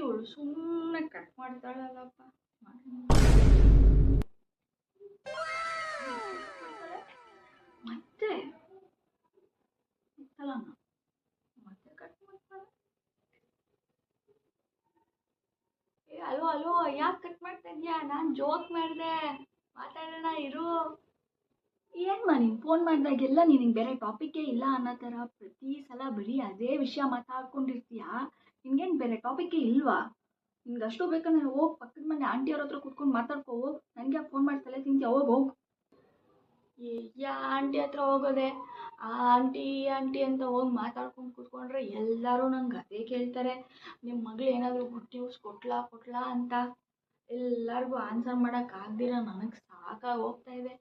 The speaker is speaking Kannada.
ಇವಳು ಸುಮ್ಮನೆ ಕಟ್ ಮಾಡ್ತಾಳಲ್ಲಪ್ಪ. ಮತ್ತೆ ಮತ್ತೆ ಕಟ್ ಮಾಡ್ತಾಳೆ. ಅಲೋ ಅಲೋ, ಯಾಕೆ ಕಟ್ ಮಾಡ್ತಾ ಇದೀಯಾ? ನಾನು ಜೋಕ್ ಮಾಡಿದೆ, ಮಾತಾಡೋಣ ಇರು. ಏನ್ಮಾ ನೀನು ಫೋನ್ ಮಾಡಿದಾಗೆಲ್ಲ ನಿನಗೆ ಬೇರೆ ಟಾಪಿಕ್ಕೇ ಇಲ್ಲ ಅನ್ನೋ ಥರ ಪ್ರತಿ ಸಲ ಬರೀ ಅದೇ ವಿಷಯ ಮಾತಾಡ್ಕೊಂಡಿರ್ತೀಯಾ? ನಿನ್ಗೇನು ಬೇರೆ ಟಾಪಿಕ್ಕೇ ಇಲ್ವಾ? ನಿನ್ಗೆ ಅಷ್ಟು ಬೇಕಂದ್ರೆ ಹೋಗಿ ಪಕ್ಕದ ಮನೆ ಆಂಟಿಯವ್ರ ಹತ್ರ ಕೂತ್ಕೊಂಡು ಮಾತಾಡ್ಕೋ ಹೋಗಿ. ನನಗೆ ಫೋನ್ ಮಾಡಿ ತಲೆ ತಿಂತೀಯ? ಹೋಗಿ. ಯಾ ಆಂಟಿ ಹತ್ರ ಹೋಗೋದೆ? ಆ ಆಂಟಿ ಆಂಟಿ ಅಂತ ಹೋಗಿ ಮಾತಾಡ್ಕೊಂಡು ಕೂತ್ಕೊಂಡ್ರೆ ಎಲ್ಲರೂ ನಂಗೆ ಅದೇ ಕೇಳ್ತಾರೆ, ನಿಮ್ಮ ಮಗಳು ಏನಾದರೂ ಗುಡ್ ನ್ಯೂಸ್ ಕೊಟ್ಲಾ ಅಂತ. ಎಲ್ಲರಿಗೂ ಆನ್ಸರ್ ಮಾಡೋಕ್ಕಾಗ್ದಿರ ನನಗೆ ಸಾಕಾಗಿ ಹೋಗ್ತಾ ಇದೆ.